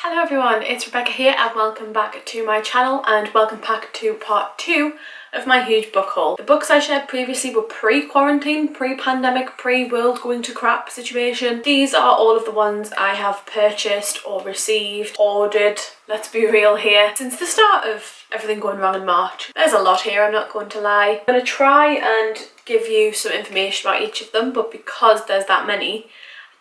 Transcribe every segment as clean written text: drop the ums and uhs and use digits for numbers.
Hello everyone, it's Rebecca here and welcome back to my channel and welcome back to part 2 of my huge book haul. The books I shared previously were pre-quarantine, pre-pandemic, pre-world going to crap situation. These are all of the ones I have purchased or received, ordered, let's be real here, since the start of everything going wrong in March. There's a lot here, I'm not going to lie. I'm going to try and give you some information about each of them, but because there's that many,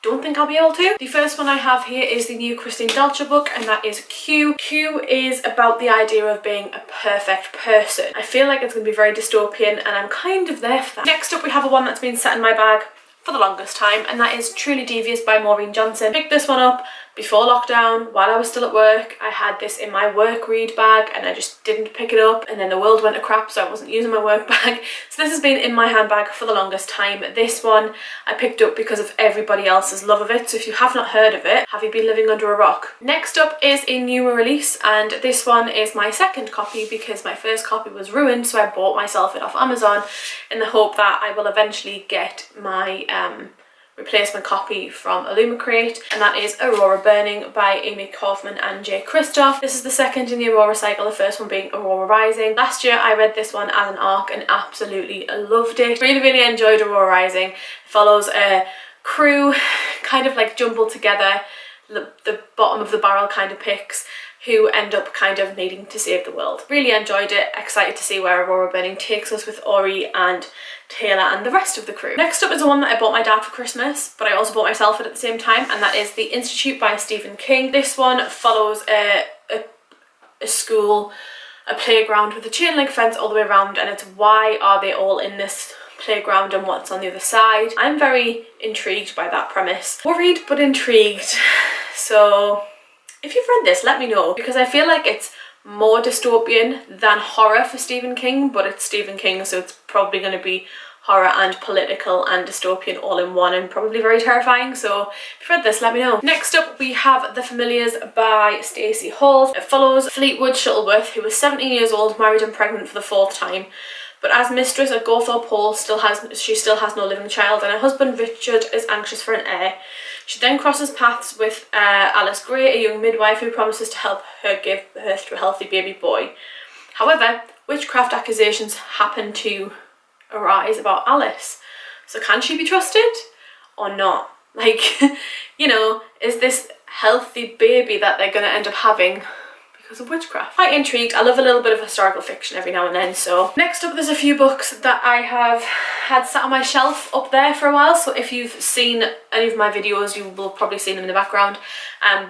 don't think I'll be able to. The first one I have here is the new Christine Dalcher book, and that is Q. Q is about the idea of being a perfect person. I feel like it's going to be very dystopian and I'm kind of there for that. Next up we have a one that's been sat in my bag for the longest time, and that is Truly Devious by Maureen Johnson. Picked this one up before lockdown while I was still at work. I had this in my work read bag and I just didn't pick it up, and then the world went to crap so I wasn't using my work bag. So this has been in my handbag for the longest time. This one I picked up because of everybody else's love of it, so if you have not heard of it, have you been living under a rock? Next up is a newer release, and this one is my second copy because my first copy was ruined, so I bought myself it off Amazon in the hope that I will eventually get my replacement copy from Illumicrate, and that is Aurora Burning by Amy Kaufman and Jay Kristoff. This is the second in the Aurora cycle, the first one being Aurora Rising. Last year I read this one as an arc and absolutely loved it. Really enjoyed Aurora Rising. It follows a crew kind of like jumbled together, the bottom of the barrel kind of picks, who end up kind of needing to save the world. Really enjoyed it, excited to see where Aurora Burning takes us with Ori and Taylor and the rest of the crew. Next up is the one that I bought my dad for Christmas, but I also bought myself it at the same time, and that is The Institute by Stephen King. This one follows a school, a playground with a chain link fence all the way around, and it's why are they all in this playground and what's on the other side. I'm very intrigued by that premise. Worried but intrigued. So if you've read this, let me know, because I feel like it's more dystopian than horror for Stephen King, but it's Stephen King, so it's probably going to be horror and political and dystopian all in one, and probably very terrifying. So if you've read this, let me know. Next up we have The Familiars by Stacey Halls. It follows Fleetwood Shuttleworth, who was 17 years old, married and pregnant for the 4th time. But as mistress at Gawthorpe Hall, she still has no living child, and her husband Richard is anxious for an heir. She then crosses paths with Alice Gray, a young midwife who promises to help her give birth to a healthy baby boy. However, witchcraft accusations happen to arise about Alice. So can she be trusted or not? Like, you know, is this healthy baby that they're going to end up having because of witchcraft? Quite intrigued. I love a little bit of historical fiction every now and then. So next up, there's a few books that I have had sat on my shelf up there for a while, so if you've seen any of my videos you will probably see them in the background,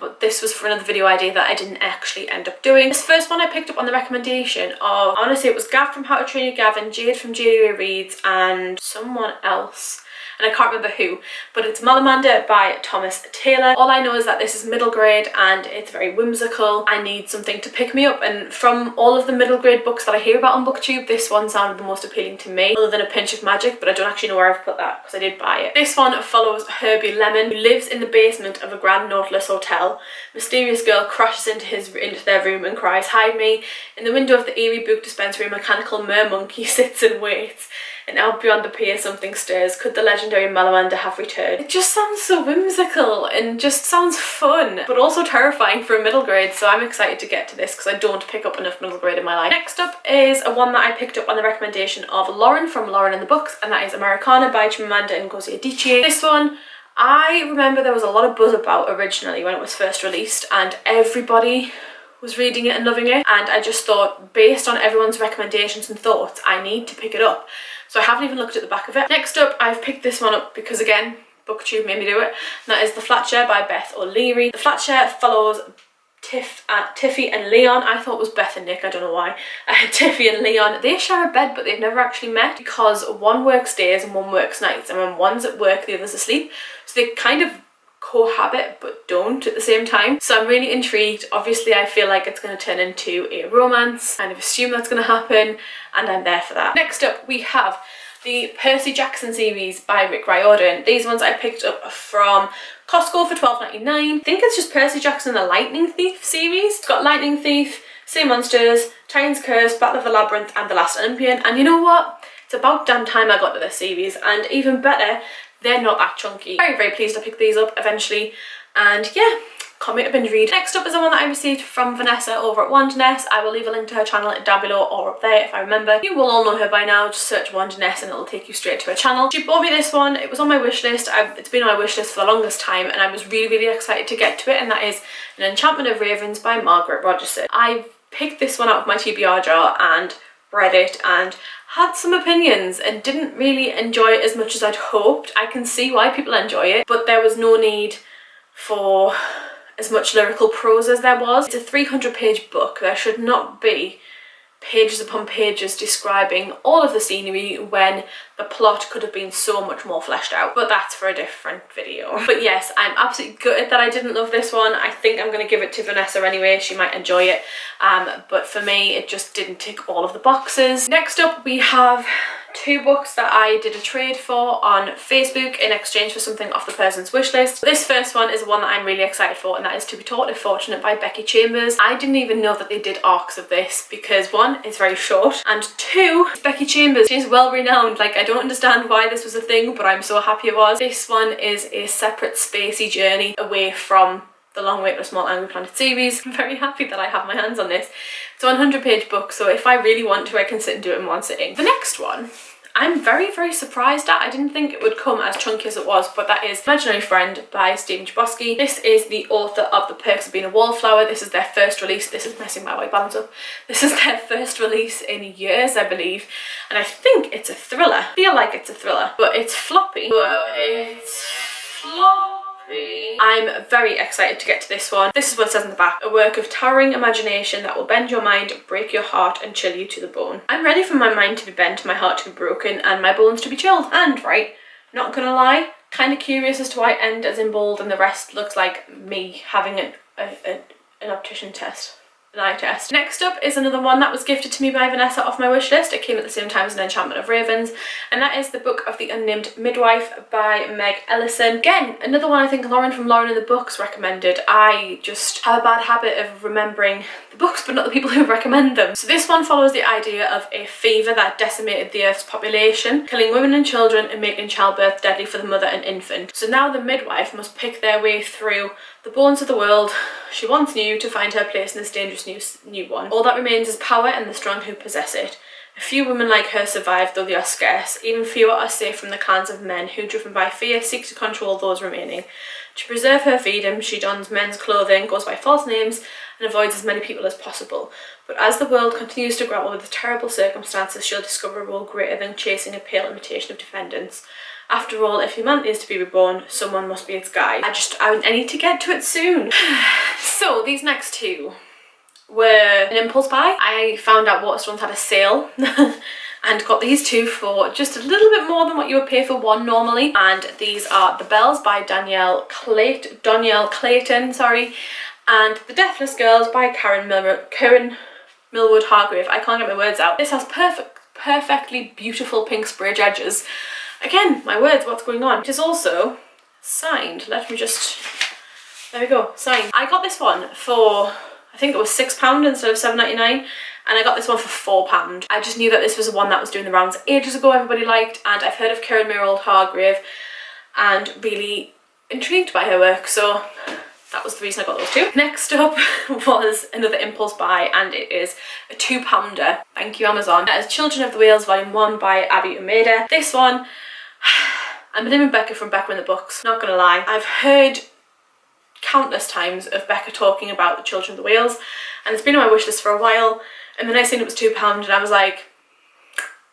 but this was for another video idea that I didn't actually end up doing. This first one I picked up on the recommendation of, I want to say it was Gav from How to Train Your Gavin, Jade from JDA Reads, and someone else, and I can't remember who, but it's Malamander by Thomas Taylor. All I know is that this is middle grade and it's very whimsical. I need something to pick me up, and from all of the middle grade books that I hear about on BookTube, this one sounded the most appealing to me, other than A Pinch of Magic, but I don't actually know where I've put that because I did buy it. This one follows Herbie Lemon, who lives in the basement of a Grand Nautilus hotel. Mysterious girl crashes into their room and cries, "Hide me." In the window of the eerie book dispensary, a mechanical mermonkey sits and waits. And out beyond the pier something stirs. Could the legendary Malamander have returned? It just sounds so whimsical and just sounds fun, but also terrifying for a middle grade, so I'm excited to get to this because I don't pick up enough middle grade in my life. Next up is a one that I picked up on the recommendation of Lauren from Lauren and the Books, and that is Americana by Chimamanda Ngozi Adichie. This one, I remember there was a lot of buzz about originally when it was first released, and everybody was reading it and loving it, and I just thought, based on everyone's recommendations and thoughts, I need to pick it up. So I haven't even looked at the back of it. Next up, I've picked this one up because, again, BookTube made me do it, and that is The Flat Share by Beth O'Leary. The Flat Share follows Tiffy and Leon. I thought it was Beth and Nick, I don't know why. Tiffy and Leon, they share a bed but they've never actually met because one works days and one works nights, and when one's at work the other's asleep, so they kind of cohabit but don't at the same time. So I'm really intrigued. Obviously I feel like it's going to turn into a romance, kind of assume that's going to happen, and I'm there for that. Next up we have the Percy Jackson series by Rick Riordan. These ones I picked up from Costco for $12.99. I think it's just Percy Jackson and the Lightning Thief series. It's got Lightning Thief, Sea Monsters, Titan's Curse, Battle of the Labyrinth and The Last Olympian, and you know what? It's about damn time I got to this series, and even better, they're not that chunky. Very pleased I picked these up eventually, and yeah, can't wait to binge read. Next up is the one that I received from Vanessa over at Wanderness. I will leave a link to her channel down below or up there if I remember. You will all know her by now, just search Wanderness and it'll take you straight to her channel. She bought me this one, it was on my wish list. It's been on my wish list for the longest time and I was really excited to get to it, and that is An Enchantment of Ravens by Margaret Rogerson. I picked this one out of my TBR jar and read it and had some opinions and didn't really enjoy it as much as I'd hoped. I can see why people enjoy it, but there was no need for as much lyrical prose as there was. It's a 300-page book. There should not be pages upon pages describing all of the scenery when the plot could have been so much more fleshed out, but that's for a different video. But yes, I'm absolutely gutted that I didn't love this one. I think I'm going to give it to Vanessa anyway, she might enjoy it, but for me it just didn't tick all of the boxes. Next up we have two books that I did a trade for on Facebook in exchange for something off the person's wish list. This first one is one that I'm really excited for, and that is To Be Taught If Fortunate by Becky Chambers. I didn't even know that they did arcs of this because one, it's very short, and two, Becky Chambers, she's well renowned. Like, I don't understand why this was a thing, but I'm so happy it was. This one is a separate spacey journey away from the Long Way to a Small Angry Planet series. I'm very happy that I have my hands on this. It's a 100-page book, so if I really want to, I can sit and do it in one sitting. The next one, I'm very surprised at. I didn't think it would come as chunky as it was, but that is Imaginary Friend by Stephen Chbosky. This is the author of The Perks of Being a Wallflower. This is their first release. This is messing my white balance up. This is their first release in years, I believe, and I think it's a thriller. I feel like it's a thriller, but it's floppy. I'm very excited to get to this one. This is what it says in the back. A work of towering imagination that will bend your mind, break your heart and chill you to the bone. I'm ready for my mind to be bent, my heart to be broken and my bones to be chilled. And right, not gonna lie, kind of curious as to why I end as in bold and the rest looks like me having an optician test. An eye test. Next up is another one that was gifted to me by Vanessa off my wish list. It came at the same time as An Enchantment of Ravens, and that is The Book of the Unnamed Midwife by Meg Ellison. Again, another one I think Lauren from Lauren in the Books recommended. I just have a bad habit of remembering the books but not the people who recommend them. So this one follows the idea of a fever that decimated the Earth's population, killing women and children and making childbirth deadly for the mother and infant. So now the midwife must pick their way through the bones of the world she once knew to find her place in this dangerous new one. All that remains is power and the strong who possess it. A few women like her survive, though they are scarce. Even fewer are safe from the clans of men who, driven by fear, seek to control those remaining. To preserve her freedom, she dons men's clothing, goes by false names, and avoids as many people as possible. But as the world continues to grapple with the terrible circumstances, she'll discover a role greater than chasing a pale imitation of defendants. After all, if humanity is to be reborn, someone must be its guide. I need to get to it soon. So these next two were an impulse buy. I found out Waterstones had a sale and got these two for just a little bit more than what you would pay for one normally. And these are The Bells by Donielle Clayton, and The Deathless Girls by Karen Millwood Hargrave. I can't get my words out. This has perfectly beautiful pink spray edges. Again, my words, what's going on? It is also signed. Let me just, there we go, signed. I got this one for, I think it was £6 instead of £7.99, and I got this one for £4. I just knew that this was the one that was doing the rounds ages ago, everybody liked, and I've heard of Karen Millwood Hargrave and really intrigued by her work, so that was the reason I got those two. Next up was another impulse buy, and it is a £2. Thank you, Amazon. That is Children of the Whales Volume 1 by Abby Umeda. This one, I'm blaming Becca from Becca in the Books, not gonna lie. I've heard countless times of Becca talking about the Children of the Whales, and it's been on my wish list for a while, and then I seen it was £2 and I was like,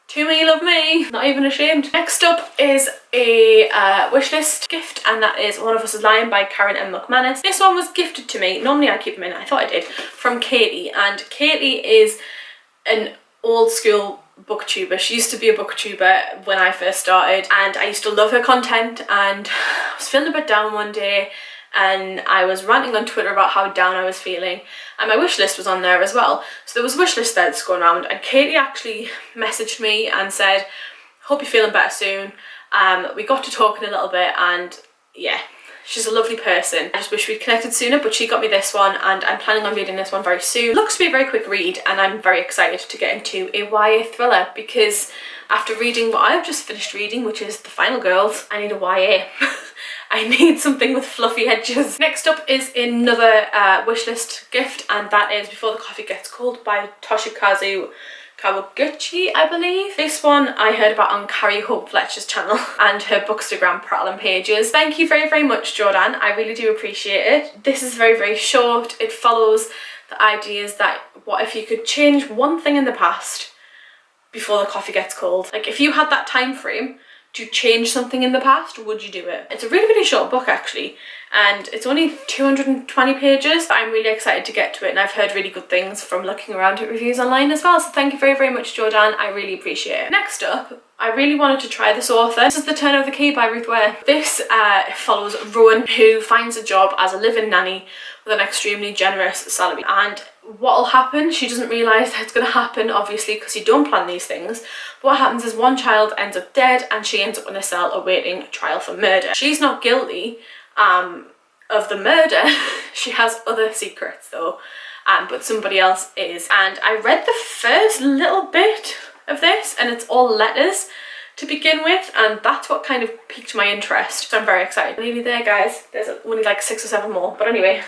to me, love me, not even ashamed. Next up is a wishlist gift, and that is One of Us is Lying by Karen M. McManus. This one was gifted to me, normally I keep them in, I thought I did, from Katie, and Katie is an old school booktuber. She used to be a booktuber when I first started, and I used to love her content, and I was feeling a bit down one day and I was ranting on Twitter about how down I was feeling, and my wish list was on there as well. So there was a wish list there that's going around, and Katie actually messaged me and said, hope you're feeling better soon. We got to talking a little bit, and yeah, she's a lovely person. I just wish we'd connected sooner, but she got me this one and I'm planning on reading this one very soon. Looks to be a very quick read, and I'm very excited to get into a YA thriller, because after reading what I've just finished reading, which is The Final Girls, I need a YA. I need something with fluffy edges. Next up is another wishlist gift, and that is Before the Coffee Gets Cold by Toshikazu Kawaguchi, I believe. This one I heard about on Carrie Hope Fletcher's channel and her Bookstagram prattling pages. Thank you very, very much, Jordan. I really do appreciate it. This is very, very short. It follows the ideas that what if you could change one thing in the past before the coffee gets cold? Like, if you had that time frame to change something in the past, would you do it? It's a really, really short book actually, and it's only 220 pages, but I'm really excited to get to it, and I've heard really good things from looking around at reviews online as well, so thank you very, very much, Jordan. I really appreciate it. Next up, I really wanted to try this author. This is The Turn of the Key by Ruth Ware. This follows Rowan, who finds a job as a live-in nanny with an extremely generous salary, and what'll happen, she doesn't realise that it's going to happen, obviously, because you don't plan these things. But what happens is one child ends up dead and she ends up in a cell awaiting trial for murder. She's not guilty of the murder. She has other secrets though, but somebody else is. And I read the first little bit of this, and it's all letters to begin with, and that's what kind of piqued my interest, so I'm very excited. Nearly there, guys. There's only like 6 or 7 more, but anyway.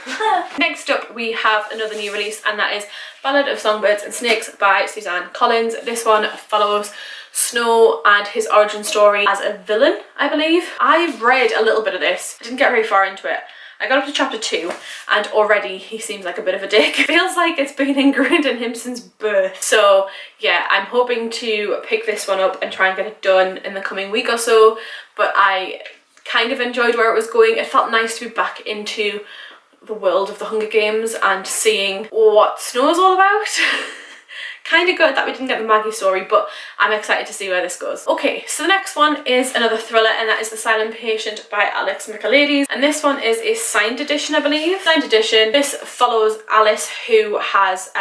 Next up we have another new release, and that is Ballad of Songbirds and Snakes by Suzanne Collins. This one follows Snow and his origin story as a villain, I believe. I've read a little bit of this. I didn't get very far into it. I got up to chapter 2 and already he seems like a bit of a dick. It feels like it's been ingrained in him since birth. So yeah, I'm hoping to pick this one up and try and get it done in the coming week or so, but I kind of enjoyed where it was going. It felt nice to be back into the world of the Hunger Games and seeing what Snow's all about. Kind of good that we didn't get the Maggie story, but I'm excited to see where this goes. Okay, so the next one is another thriller, and that is The Silent Patient by Alex Michaelides, and this one is a signed edition, I believe. Signed edition. This follows Alice, who has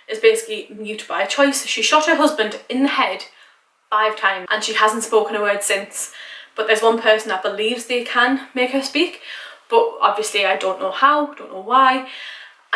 is basically mute by choice. She shot her husband in the head 5 times and she hasn't spoken a word since, but there's one person that believes they can make her speak, but obviously I don't know how, don't know why.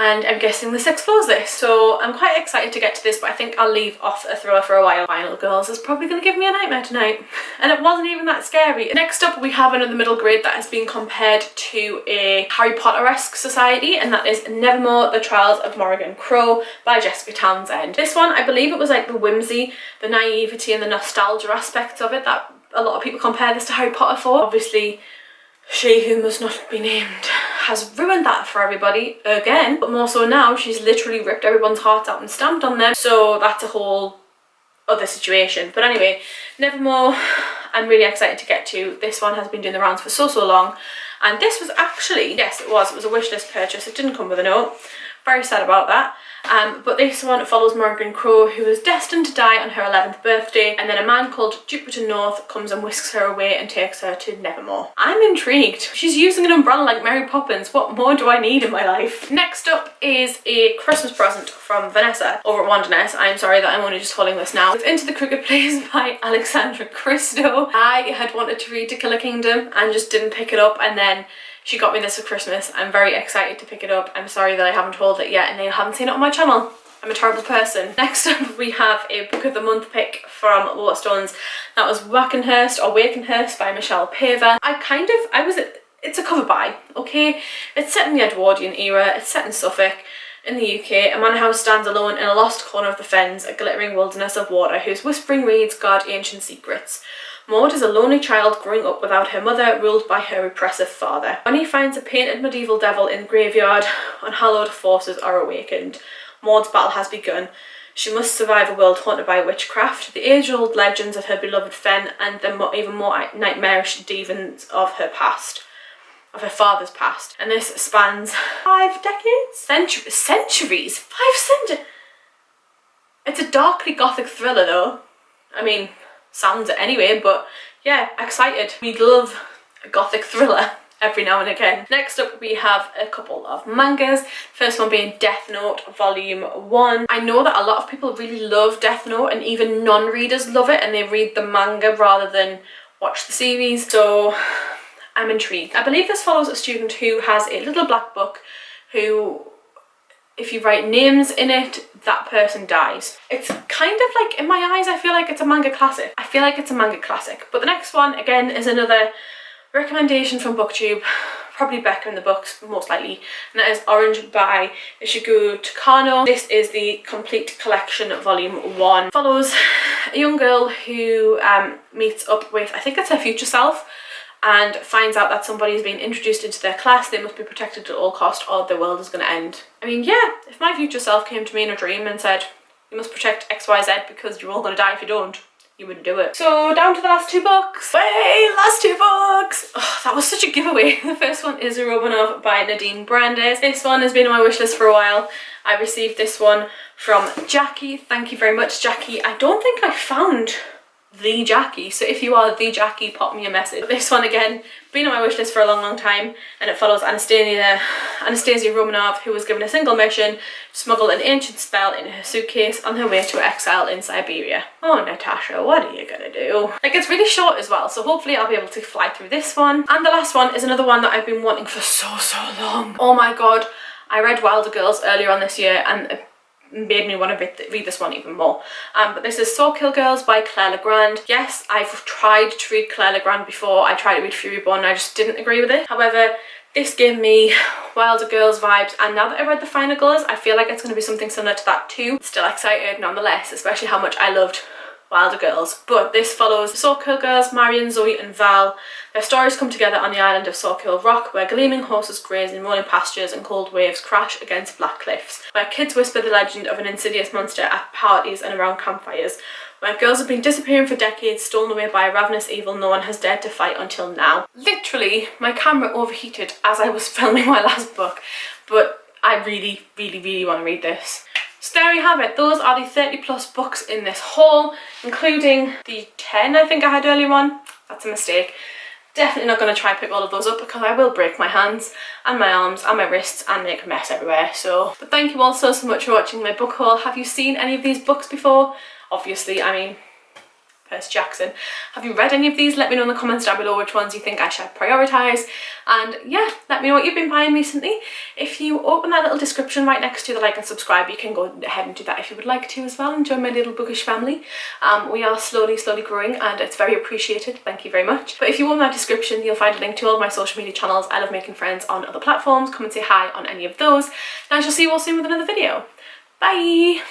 And I'm guessing the 6th floor's this, so I'm quite excited to get to this, but I think I'll leave off a thriller for a while. Final Girls is probably going to give me a nightmare tonight, and it wasn't even that scary. Next up we have another middle grade that has been compared to a Harry Potter-esque society, and that is Nevermore, The Trials of Morrigan Crow by Jessica Townsend. This one, I believe it was like the whimsy, the naivety and the nostalgia aspects of it that a lot of people compare this to Harry Potter for. Obviously, she who must not be named has ruined that for everybody again, but more so now she's literally ripped everyone's hearts out and stamped on them, so that's a whole other situation. But anyway, Nevermore, I'm really excited to get to. This one has been doing the rounds for so long, and this was actually, yes it was a wishlist purchase. It didn't come with a note. Very sad about that. But this one follows Morrigan Crow, who is destined to die on her 11th birthday, and then a man called Jupiter North comes and whisks her away and takes her to Nevermore. I'm intrigued. She's using an umbrella like Mary Poppins. What more do I need in my life? Next up is a Christmas present from Vanessa over at Wanderness. I'm sorry that I'm only just holding this now. It's Into the Crooked Place by Alexandra Christo. I had wanted to read To Kill a Kingdom and just didn't pick it up, and then she got me this for Christmas. I'm very excited to pick it up. I'm sorry that I haven't hauled it yet and you haven't seen it on my channel. I'm a terrible person. Next up we have a Book of the Month pick from Waterstones. That was Wakenhurst by Michelle Paver. It's a cover by, okay? It's set in the Edwardian era, it's set in Suffolk. In the UK, a manor house stands alone in a lost corner of the fens, a glittering wilderness of water whose whispering reeds guard ancient secrets. Maud is a lonely child growing up without her mother, ruled by her repressive father. When he finds a painted medieval devil in the graveyard, unhallowed forces are awakened. Maud's battle has begun. She must survive a world haunted by witchcraft, the age-old legends of her beloved fen, and the even more nightmarish demons of her past. Of her father's past. And this spans 5 decades? Centuries? 5 centuries? It's a darkly gothic thriller though. I mean, sounds it anyway, but yeah, excited. We love a gothic thriller every now and again. Next up we have a couple of mangas. First one being Death Note Volume 1. I know that a lot of people really love Death Note, and even non-readers love it and they read the manga rather than watch the series, so I'm intrigued. I believe this follows a student who has a little black book who, if you write names in it, that person dies. It's kind of like, in my eyes, I feel like it's a manga classic. But the next one, again, is another recommendation from BookTube, probably Becca in the books, most likely, and that is Orange by Ishigu Takano. This is the complete collection, volume 1. Follows a young girl who meets up with, I think it's her future self, and finds out that somebody is being introduced into their class. They must be protected at all cost or the world is going to end. I mean, yeah, if my future self came to me in a dream and said, you must protect XYZ because you're all going to die if you don't, you would do it. So down to the last 2 books. Way, last 2 books. Oh, that was such a giveaway. The first one is Romanov by Nadine Brandes. This one has been on my wish list for a while. I received this one from Jackie. Thank you very much, Jackie. I don't think I found the Jackie, so if you are the Jackie, pop me a message. This one again, been on my wish list for a long time, and it follows Anastasia Romanov, who was given a single mission to smuggle an ancient spell in her suitcase on her way to exile in Siberia. Oh, Natasha, what are you gonna do? Like, it's really short as well, so hopefully I'll be able to fly through this one. And the last one is another one that I've been wanting for so long. Oh my god, I read Wilder Girls earlier on this year, and it made me want to read this one even more. But this is Soul Kill Girls by Claire Legrand. Yes, I've tried to read Claire Legrand before. I tried to read Fury Born and I just didn't agree with it. However, this gave me Wilder Girls vibes, and now that I read The Final Girls, I feel like it's going to be something similar to that too. Still excited nonetheless, especially how much I loved Wilder Girls. But this follows Soul Kill Girls, Marion, Zoe and Val. Their stories come together on the island of Soulkill Rock, where gleaming horses graze in rolling pastures and cold waves crash against black cliffs, where kids whisper the legend of an insidious monster at parties and around campfires, where girls have been disappearing for decades, stolen away by a ravenous evil no one has dared to fight until now. Literally, my camera overheated as I was filming my last book, but I really want to read this. So there we have it. Those are the 30+ books in this haul, including the 10 I think I had earlier on. That's a mistake. Definitely not going to try and pick all of those up because I will break my hands and my arms and my wrists and make a mess everywhere. But thank you all so much for watching my book haul. Have you seen any of these books before? Obviously, I mean, Percy Jackson. Have you read any of these? Let me know in the comments down below which ones you think I should prioritise. And yeah, let me know what you've been buying recently. If you open that little description right next to the like and subscribe, you can go ahead and do that if you would like to as well and join my little bookish family. We are slowly growing and it's very appreciated. Thank you very much. But if you open that description, you'll find a link to all of my social media channels. I love making friends on other platforms. Come and say hi on any of those. And I shall see you all soon with another video. Bye!